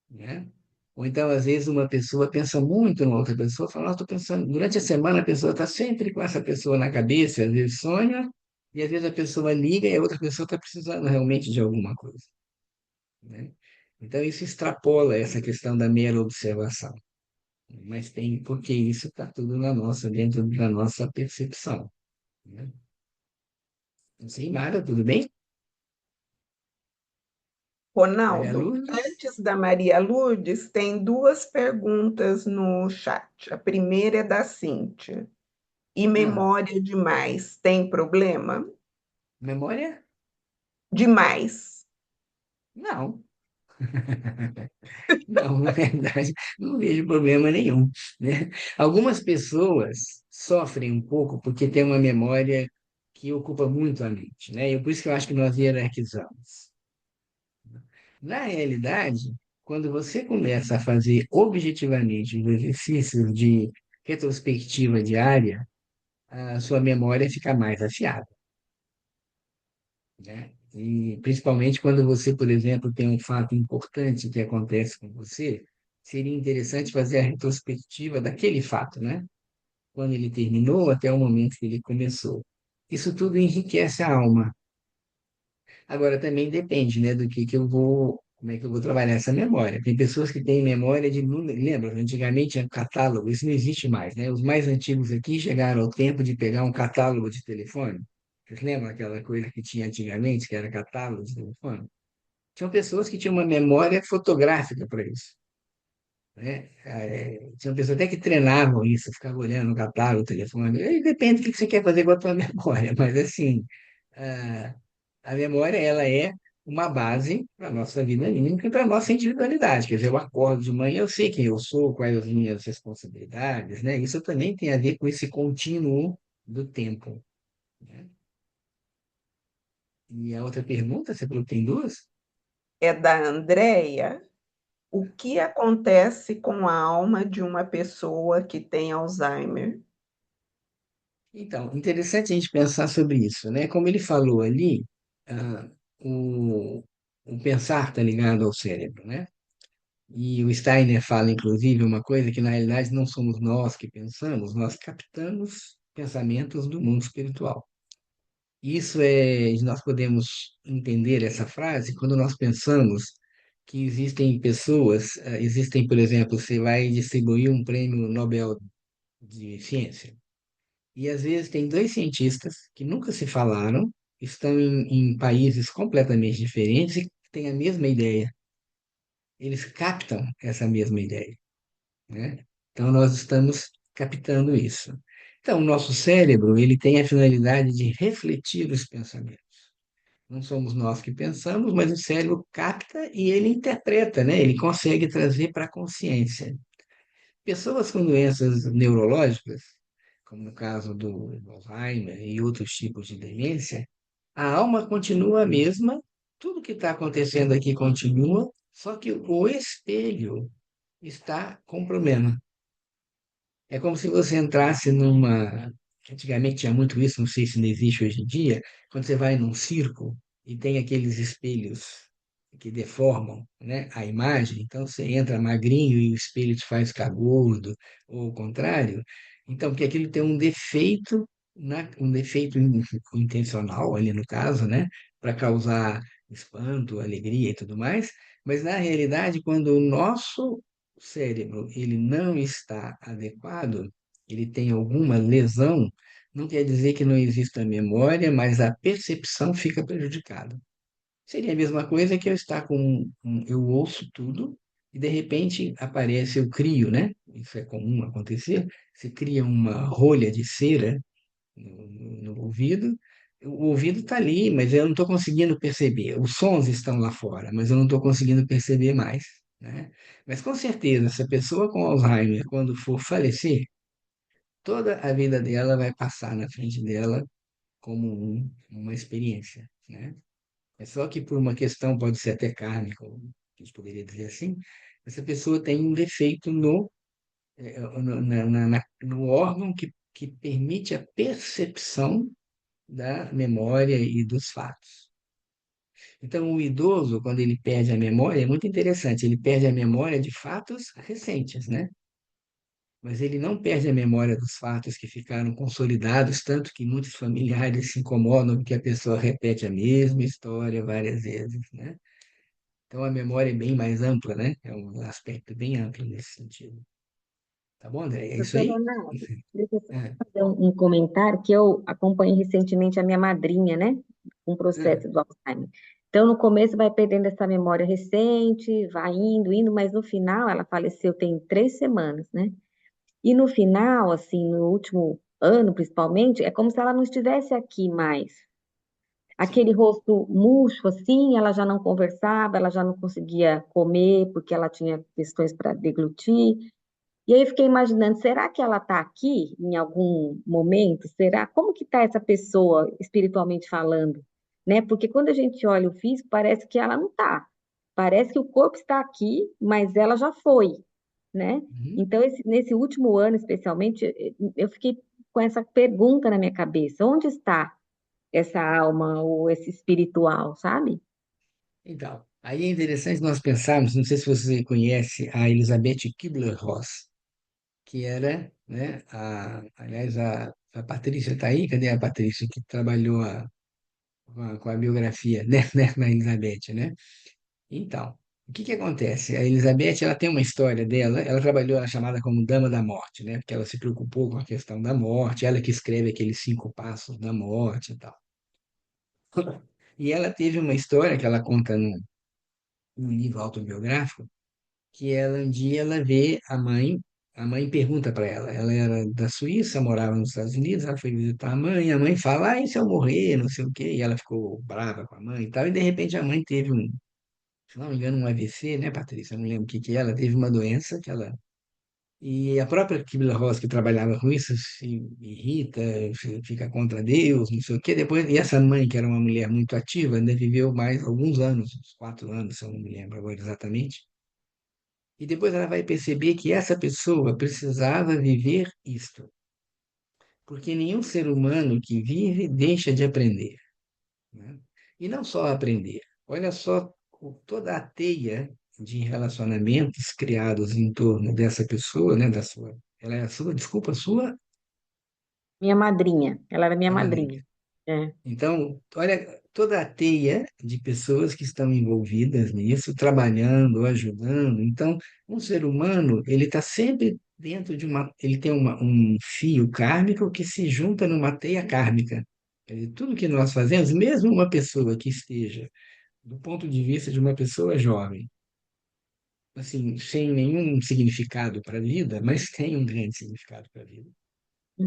Speaker 1: né? Ou então, às vezes, uma pessoa pensa muito na outra pessoa, fala, estou pensando, durante a semana a pessoa está sempre com essa pessoa na cabeça, às vezes sonha, e às vezes a pessoa liga e a outra pessoa está precisando realmente de alguma coisa, né? Então, isso extrapola essa questão da mera observação, mas tem, porque isso está tudo na nossa, dentro da nossa percepção, né? Não sei nada, tudo bem? Maria
Speaker 6: Ronaldo,
Speaker 1: Lourdes?
Speaker 6: antes da Maria Lourdes, tem duas perguntas no chat. A primeira é da Cíntia. E
Speaker 1: Ah,
Speaker 6: memória demais tem problema?
Speaker 1: memória?
Speaker 6: Demais.
Speaker 1: Não. Não, na verdade, não vejo problema nenhum, né? Algumas pessoas sofrem um pouco porque têm uma memória que ocupa muito a mente, né? E por isso que eu acho que nós hierarquizamos. Na realidade, quando você começa a fazer objetivamente os exercícios de retrospectiva diária, a sua memória fica mais afiada, né? E principalmente quando você, por exemplo, tem um fato importante que acontece com você, seria interessante fazer a retrospectiva daquele fato, né? Quando ele terminou até o momento que ele começou. Isso tudo enriquece a alma. Agora também depende, né, do que eu vou, como é que eu vou trabalhar essa memória. Tem pessoas que têm memória de número, lembra? Antigamente tinha catálogo, isso não existe mais, né? Os mais antigos aqui chegaram ao tempo de pegar um catálogo de telefone. Vocês lembram aquela coisa que tinha antigamente, que era catálogo de telefone? Tinham pessoas que tinham uma memória fotográfica para isso, né? Tinha pessoas até que treinavam isso, ficavam olhando no catálogo, o telefone. Aí depende do que você quer fazer com a tua memória, mas assim, a, a memória ela é uma base para a nossa vida íntima e para a nossa individualidade. Quer dizer, eu acordo de manhã, eu sei quem eu sou, quais as minhas responsabilidades, né? Isso também tem a ver com esse contínuo do tempo, né? E a outra pergunta, você falou que tem duas?
Speaker 6: É da Andrea. O que acontece com a alma de uma pessoa que tem Alzheimer?
Speaker 1: Então, interessante a gente pensar sobre isso, né? Como ele falou ali, ah, o, o pensar está ligado ao cérebro, né? E o Steiner fala, inclusive, uma coisa que na realidade não somos nós que pensamos, nós captamos pensamentos do mundo espiritual. Isso é, nós podemos entender essa frase quando nós pensamos que existem pessoas, existem, por exemplo, você vai distribuir um prêmio Nobel de ciência. E às vezes tem dois cientistas que nunca se falaram, estão em países completamente diferentes e têm a mesma ideia. Eles captam essa mesma ideia, né? Então nós estamos captando isso. Então o nosso cérebro, ele tem a finalidade de refletir os pensamentos. Não somos nós que pensamos, mas o cérebro capta e ele interpreta, né? Ele consegue trazer para a consciência. Pessoas com doenças neurológicas, como no caso do Alzheimer e outros tipos de demência, a alma continua a mesma, tudo que está acontecendo aqui continua, só que o espelho está com problema. É como se você entrasse numa. Antigamente tinha muito isso, não sei se ainda existe hoje em dia, quando você vai num circo e tem aqueles espelhos que deformam, né, a imagem, então você entra magrinho e o espelho te faz ficar gordo, ou o contrário. Então, porque aquilo tem um defeito, um defeito intencional ali no caso, né, para causar espanto, alegria e tudo mais, mas na realidade, quando o nosso o cérebro ele não está adequado, ele tem alguma lesão, não quer dizer que não exista memória, mas a percepção fica prejudicada. Seria a mesma coisa que eu estar eu ouço tudo e de repente aparece, eu crio, né? Isso é comum acontecer. Você cria uma rolha de cera no ouvido. O ouvido está ali, mas eu não estou conseguindo perceber. Os sons estão lá fora, mas eu não estou conseguindo perceber mais, né? Mas com certeza, essa pessoa com Alzheimer, quando for falecer, toda a vida dela vai passar na frente dela como uma experiência, né? É só que por uma questão, pode ser até kármica, a gente poderia dizer assim, essa pessoa tem um defeito no órgão que permite a percepção da memória e dos fatos. Então, o idoso, quando ele perde a memória, é muito interessante, ele perde a memória de fatos recentes, né? Mas ele não perde a memória dos fatos que ficaram consolidados, tanto que muitos familiares se incomodam porque a pessoa repete a mesma história várias vezes, né? Então, a memória é bem mais ampla, né? É um aspecto bem amplo nesse sentido. Tá bom, André? É isso
Speaker 7: Doutor
Speaker 1: aí?
Speaker 7: Leonardo, deixa eu só
Speaker 1: É.
Speaker 7: fazer um comentário que eu acompanhei recentemente a minha madrinha, né? Com o
Speaker 1: É.
Speaker 7: processo do Alzheimer. Então, no começo vai perdendo essa memória recente, vai indo, mas no final ela faleceu tem 3 semanas, né? E no final, assim, no último ano principalmente, é como se ela não estivesse aqui mais.
Speaker 1: Sim.
Speaker 7: Aquele rosto murcho, assim, ela já não conversava, ela já não conseguia comer porque ela tinha questões para deglutir. E aí eu fiquei imaginando, será que ela está aqui em algum momento? Será? Como que está essa pessoa espiritualmente falando? Né? Porque quando a gente olha o físico, parece que ela não está. Parece que o corpo está aqui, mas ela já foi, né?
Speaker 1: Uhum.
Speaker 7: Então, nesse último ano, especialmente, eu fiquei com essa pergunta na minha cabeça: onde está essa alma ou esse espiritual, sabe?
Speaker 1: Então, aí é interessante nós pensarmos, não sei se você conhece a Elizabeth Kubler-Ross, que era, né, aliás, a Patrícia está aí, cadê a Patrícia que trabalhou com a biografia, né, na Elizabeth, né? Então, o que que acontece? A Elizabeth, ela tem uma história dela, ela trabalhou, ela é chamada como Dama da Morte, né? Porque ela se preocupou com a questão da morte, ela que escreve aqueles 5 passos da morte e tal. E ela teve uma história que ela conta num livro autobiográfico, que ela um dia ela vê a mãe pergunta para ela era da Suíça, morava nos Estados Unidos, ela foi visitar a mãe fala, ah, e se eu morrer, não sei o quê, e ela ficou brava com a mãe e tal, e de repente a mãe teve se não me engano, um AVC, né, Patrícia? Eu não lembro o que que é, ela teve uma doença que ela e a própria Kübler-Ross, que trabalhava com isso, se irrita, fica contra Deus, não sei o quê. Depois, e essa mãe, que era uma mulher muito ativa, ainda viveu mais alguns anos, uns 4 anos, se eu não me lembro agora exatamente. E depois ela vai perceber que essa pessoa precisava viver isto, porque nenhum ser humano que vive deixa de aprender, né? E não só aprender. Olha só toda a teia de relacionamentos criados em torno dessa pessoa, né, da sua, ela é a sua, desculpa, a sua
Speaker 7: Minha madrinha, ela era minha
Speaker 1: a
Speaker 7: madrinha.
Speaker 1: madrinha.
Speaker 7: É.
Speaker 1: Então, olha toda a teia de pessoas que estão envolvidas nisso, trabalhando, ajudando. Então, um ser humano, ele está sempre dentro de ele tem um fio kármico que se junta numa teia kármica. Quer dizer, tudo que nós fazemos, mesmo uma pessoa que esteja, do ponto de vista de uma pessoa jovem, assim, sem nenhum significado para a vida, mas tem um grande significado para a vida.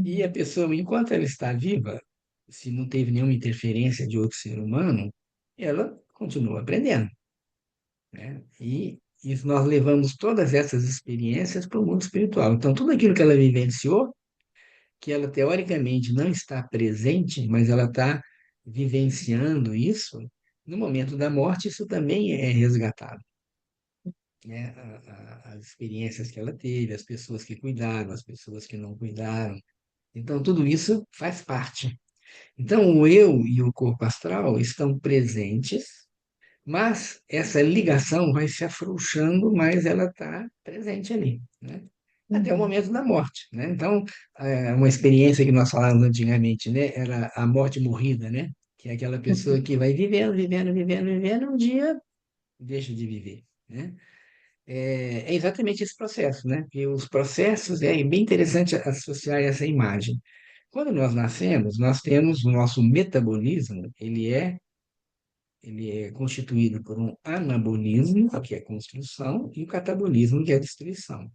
Speaker 1: E a
Speaker 7: Uhum.
Speaker 1: pessoa, enquanto ela está viva, se não teve nenhuma interferência de outro ser humano, ela continua aprendendo, né? E nós levamos todas essas experiências para o mundo espiritual. Então, tudo aquilo que ela vivenciou, que ela teoricamente não está presente, mas ela está vivenciando isso, no momento da morte, isso também é resgatado, né? As experiências que ela teve, as pessoas que cuidaram, as pessoas que não cuidaram. Então, tudo isso faz parte. Então, o eu e o corpo astral estão presentes, mas essa ligação vai se afrouxando, mas ela está presente ali, né? Até o
Speaker 7: Uhum.
Speaker 1: momento da morte, né? Então, uma experiência que nós falávamos antigamente, né? Era a morte morrida, né? Que é aquela pessoa que vai vivendo, vivendo, vivendo, vivendo, um dia deixa de viver, né? É exatamente esse processo, né? E os processos, é bem interessante associar essa imagem. Quando nós nascemos, nós temos o nosso metabolismo, ele é constituído por um anabolismo, que é construção, e o catabolismo, que é destruição.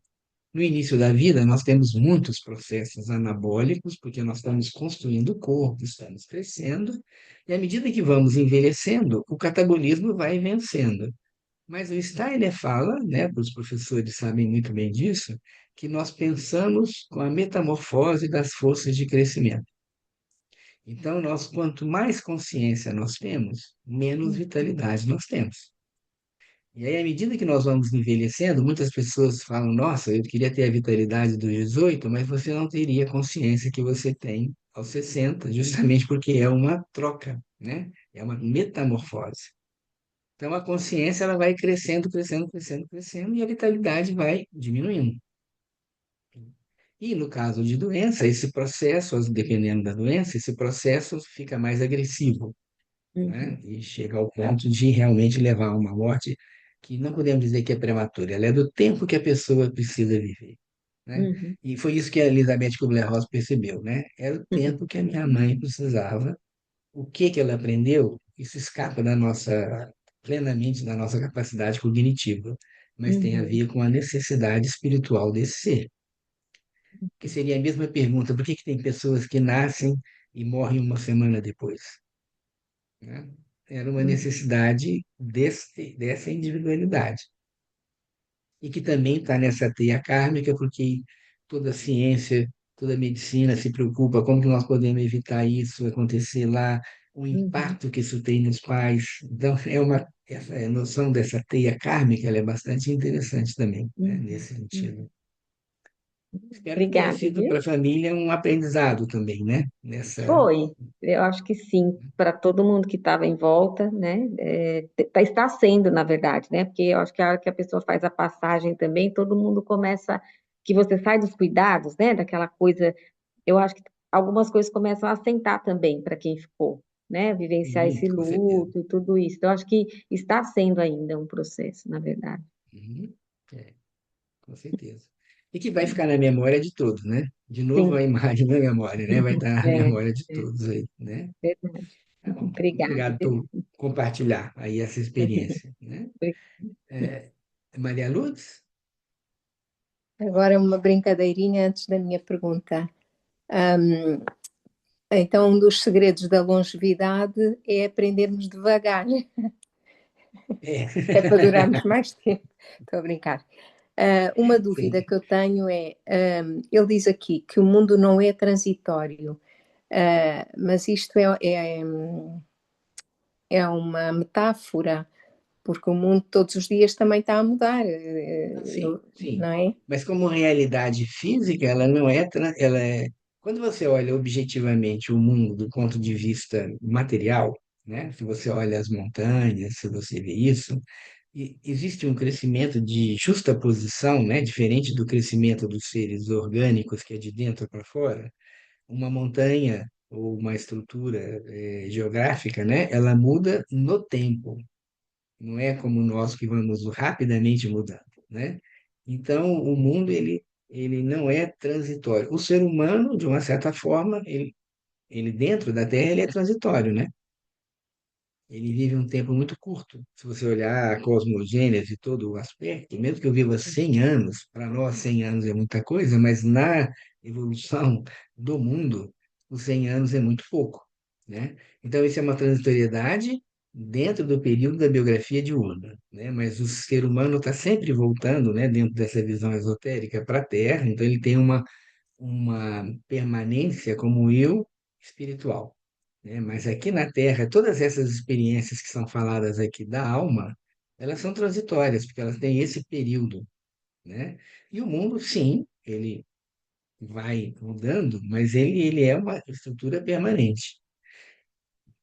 Speaker 1: No início da vida, nós temos muitos processos anabólicos, porque nós estamos construindo o corpo, estamos crescendo, e à medida que vamos envelhecendo, o catabolismo vai vencendo. Mas o Steiner fala, né, os professores sabem muito bem disso, que nós pensamos com a metamorfose das forças de crescimento. Então, nós, quanto mais consciência nós temos, menos vitalidade nós temos. E aí, à medida que nós vamos envelhecendo, muitas pessoas falam: Nossa, eu queria ter a vitalidade dos 18, mas você não teria a consciência que você tem aos 60, justamente porque é uma troca, né? É uma metamorfose. Então, a consciência ela vai crescendo, crescendo, crescendo, crescendo, e a vitalidade vai diminuindo. E no caso de doença, esse processo, dependendo da doença, esse processo fica mais agressivo, né?
Speaker 7: Uhum.
Speaker 1: E chega ao ponto de realmente levar a uma morte que não podemos dizer que é prematura, ela é do tempo que a pessoa precisa viver, né?
Speaker 7: Uhum.
Speaker 1: E foi isso que a Elizabeth Kubler-Ross percebeu, né? Era o
Speaker 7: Uhum.
Speaker 1: tempo que a minha mãe precisava. O que que ela aprendeu? Isso escapa plenamente da nossa capacidade cognitiva, mas tem a
Speaker 7: Uhum.
Speaker 1: ver com a necessidade espiritual desse ser. Que seria a mesma pergunta: por que que tem pessoas que nascem e morrem uma semana depois, né? Era uma
Speaker 7: Uhum.
Speaker 1: necessidade dessa individualidade. E que também está nessa teia kármica, porque toda a ciência, toda a medicina se preocupa como que nós podemos evitar isso acontecer lá, o
Speaker 7: Uhum.
Speaker 1: impacto que isso tem nos pais. Então, essa noção dessa teia kármica, ela é bastante interessante também, né,
Speaker 7: Uhum.
Speaker 1: nesse sentido.
Speaker 7: Uhum.
Speaker 1: Espero que tenha
Speaker 7: Obrigada,
Speaker 1: sido para
Speaker 7: viu?
Speaker 1: a família um aprendizado também, né? Nessa.
Speaker 7: Foi, eu acho que sim, para todo mundo que estava em volta, né? Está sendo, na verdade, né? Porque eu acho que a hora que a pessoa faz a passagem também, todo mundo começa, que você sai dos cuidados, né? Daquela coisa, eu acho que algumas coisas começam a assentar também para quem ficou, né? Vivenciar esse
Speaker 1: Com certeza.
Speaker 7: luto e tudo isso. Então, eu acho que está sendo ainda um processo, na verdade.
Speaker 1: Uhum. É, com certeza. E que vai ficar na memória de todos, né? De novo, a
Speaker 7: Sim,
Speaker 1: imagem na memória, né? Vai estar na
Speaker 7: é,
Speaker 1: memória de
Speaker 7: é
Speaker 1: todos aí, né?
Speaker 7: verdade.
Speaker 1: Tá bom.
Speaker 7: Obrigada,
Speaker 1: Obrigado
Speaker 7: viu?
Speaker 1: por compartilhar aí essa experiência, né? É, Maria Lourdes?
Speaker 2: Agora uma brincadeirinha antes da minha pergunta. Ahm, então, um dos segredos da longevidade é aprendermos devagar,
Speaker 1: É.
Speaker 2: é para durarmos mais tempo. Estou a brincar. Uma dúvida
Speaker 1: Sim.
Speaker 2: que eu tenho é, ele diz aqui que o mundo não é transitório, mas isto é uma metáfora, porque o mundo todos os dias também está a mudar,
Speaker 1: Sim, sim.
Speaker 2: não é?
Speaker 1: Mas como realidade física, ela não é, ela é, quando você olha objetivamente o mundo do ponto de vista material, né? Se você olha as montanhas, se você vê isso, existe um crescimento de justaposição, né? Diferente do crescimento dos seres orgânicos que é de dentro para fora. Uma montanha ou uma estrutura geográfica, né? Ela muda no tempo. Não é como nós que vamos rapidamente mudando, né? Então, o mundo ele não é transitório. O ser humano, de uma certa forma, ele dentro da Terra ele é transitório, né? Ele vive um tempo muito curto. Se você olhar a cosmogênese e todo o aspecto, mesmo que eu viva 100 anos, para nós 100 anos é muita coisa, mas na evolução do mundo, os 100 anos é muito pouco, né? Então, isso é uma transitoriedade dentro do período da biografia de Urda, né? Mas o ser humano está sempre voltando, né, dentro dessa visão esotérica para a Terra, então ele tem uma permanência como eu espiritual, né? Mas aqui na Terra, todas essas experiências que são faladas aqui da alma, elas são transitórias, porque elas têm esse período, né? E o mundo, sim, ele vai mudando, mas ele é uma estrutura permanente.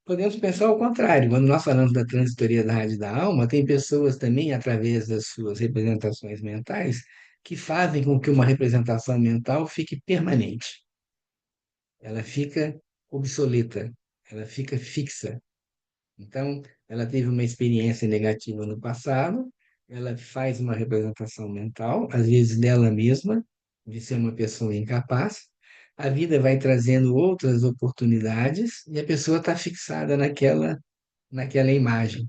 Speaker 1: Podemos pensar ao contrário, quando nós falamos da transitoriedade da alma, tem pessoas também, através das suas representações mentais, que fazem com que uma representação mental fique permanente, ela fica obsoleta, ela fica fixa. Então, ela teve uma experiência negativa no passado, ela faz uma representação mental, às vezes dela mesma, de ser uma pessoa incapaz. A vida vai trazendo outras oportunidades e a pessoa está fixada naquela imagem,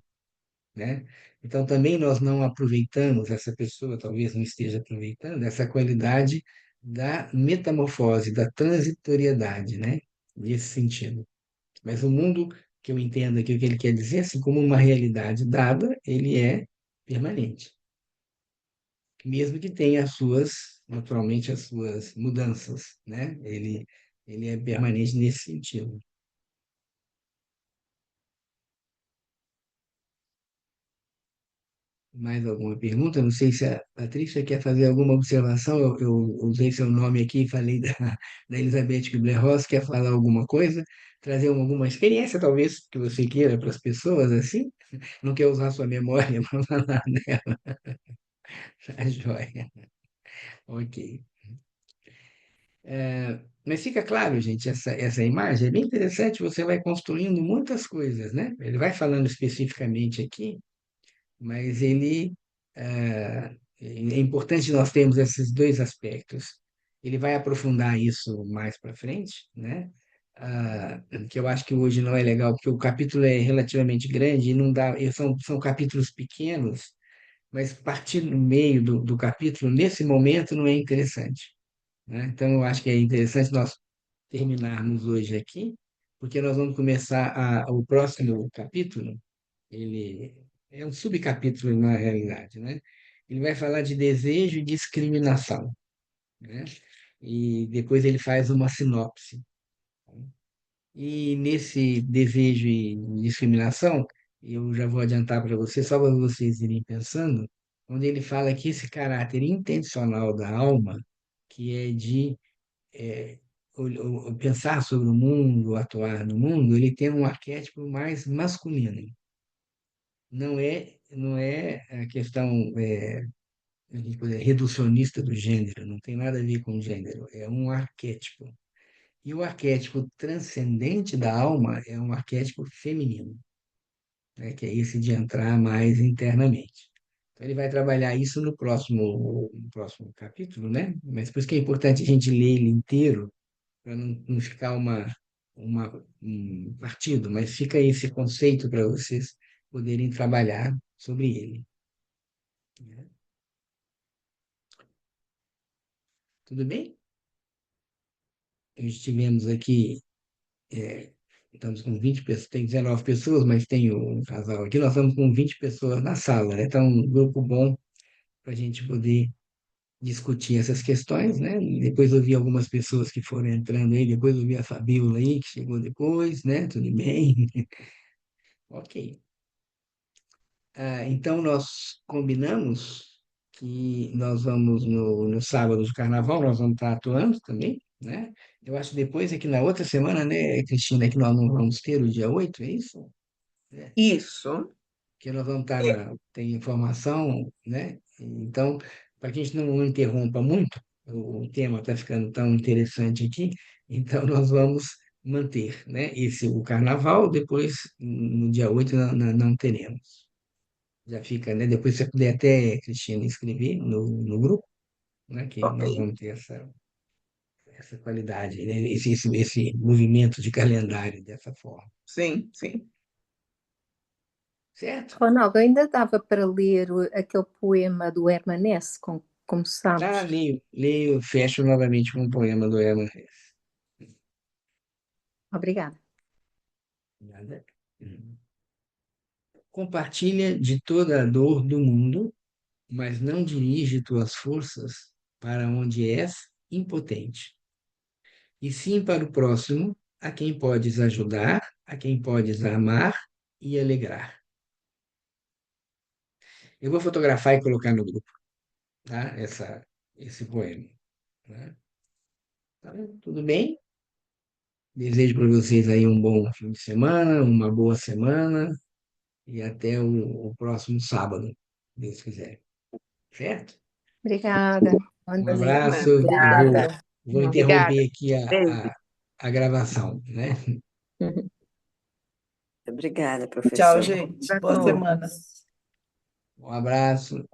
Speaker 1: né? Então, também nós não aproveitamos, essa pessoa talvez não esteja aproveitando essa qualidade da metamorfose, da transitoriedade, né? Nesse sentido. Mas o mundo que eu entendo aqui, o que ele quer dizer, assim como uma realidade dada, ele é permanente. Mesmo que tenha naturalmente, as suas mudanças, né? Ele é permanente nesse sentido. Mais alguma pergunta? Não sei se a Patrícia quer fazer alguma observação. Eu usei seu nome aqui e falei da Elizabeth Kubler-Ross. Quer falar alguma coisa? Trazer alguma experiência, talvez, que você queira para as pessoas, assim? Não quer usar sua memória para falar dela. Tá joia. Ok. Mas fica claro, gente, essa imagem é bem interessante. Você vai construindo muitas coisas, né? Ele vai falando especificamente aqui, mas é importante nós termos esses dois aspectos. Ele vai aprofundar isso mais para frente, né? Que eu acho que hoje não é legal, porque o capítulo é relativamente grande e não dá, são capítulos pequenos, mas partir no meio do capítulo, nesse momento, não é interessante, né? Então, eu acho que é interessante nós terminarmos hoje aqui, porque nós vamos começar o próximo capítulo, ele é um subcapítulo na realidade, né? Ele vai falar de desejo e discriminação, né? E depois ele faz uma sinopse. E nesse desejo e discriminação, eu já vou adiantar para vocês, só para vocês irem pensando, onde ele fala que esse caráter intencional da alma, que é de é, pensar sobre o mundo, atuar no mundo, ele tem um arquétipo mais masculino. Não é a questão a gente pode dizer, reducionista do gênero, não tem nada a ver com gênero, é um arquétipo. E o arquétipo transcendente da alma é um arquétipo feminino, né, que é esse de entrar mais internamente. Então, ele vai trabalhar isso no próximo capítulo, né? Mas por isso que é importante a gente ler ele inteiro, para não ficar um partido, mas fica esse conceito para vocês poderem trabalhar sobre ele, né? Tudo bem? Nós tivemos aqui, estamos com 20 pessoas, tem 19 pessoas, mas tem um casal aqui, nós estamos com 20 pessoas na sala, né? Então, um grupo bom para a gente poder discutir essas questões, né? E depois eu vi algumas pessoas que foram entrando aí, depois eu vi a Fabiola aí, que chegou depois, né? Tudo bem? Ok. Então, nós combinamos que nós vamos no sábado de carnaval, nós vamos estar atuando também, né? Eu acho que depois, aqui na outra semana, né, Cristina, que nós não vamos ter o dia 8, é isso? É,
Speaker 6: Isso,
Speaker 1: que nós vamos estar tem informação, né? Então, para que a gente não interrompa muito, o tema está ficando tão interessante aqui, então nós vamos manter, né? O carnaval, depois, no dia 8, não teremos. Já fica, né? Depois, se você puder até, Cristina, escrever no grupo, né? Que
Speaker 6: ok.
Speaker 1: nós vamos ter essa qualidade, né? Esse movimento de calendário dessa forma,
Speaker 6: Sim, sim.
Speaker 1: certo?
Speaker 2: Ronaldo, ainda dava para ler aquele poema do Hermann Hesse, como sabes.
Speaker 1: Leio, fecho novamente com um poema do Hermann Hesse.
Speaker 2: Obrigada.
Speaker 1: Nada. Compartilha de toda a dor do mundo, mas não dirige tuas forças para onde és impotente, e sim para o próximo, a quem podes ajudar, a quem podes amar e alegrar. Eu vou fotografar e colocar no grupo, tá? Esse poema, né? Tá bem? Tudo bem? Desejo para vocês aí um bom fim de semana, uma boa semana e até o próximo sábado, se Deus quiser. Certo?
Speaker 2: Obrigada. Bom
Speaker 1: Um
Speaker 2: dia.
Speaker 1: abraço. Eu vou,
Speaker 2: Obrigada.
Speaker 1: vou
Speaker 5: Obrigada.
Speaker 1: interromper aqui
Speaker 5: Beijo.
Speaker 1: a gravação, né?
Speaker 8: Obrigada,
Speaker 4: Tchau,
Speaker 8: professor.
Speaker 4: gente.
Speaker 2: Para
Speaker 4: Boa semana.
Speaker 2: todos.
Speaker 1: Um abraço.